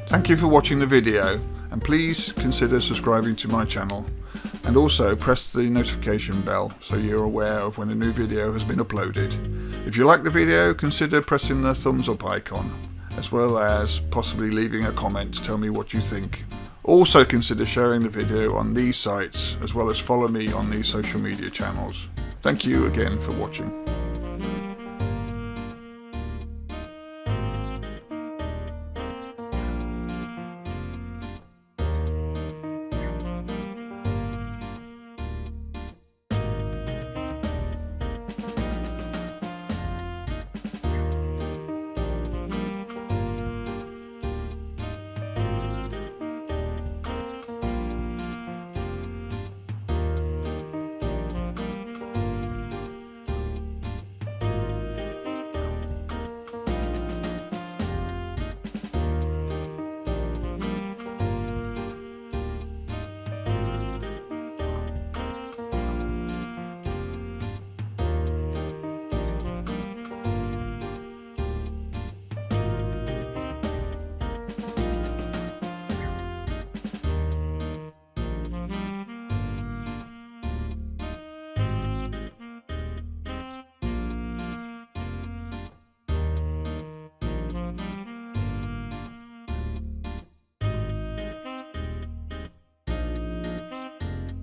Thank you for watching the video, and please consider subscribing to my channel, and also press the notification bell so you're aware of when a new video has been uploaded. If you like the video, consider pressing the thumbs up icon, as well as possibly leaving a comment to tell me what you think. Also consider sharing the video on these sites, as well as follow me on these social media channels. Thank you again for watching.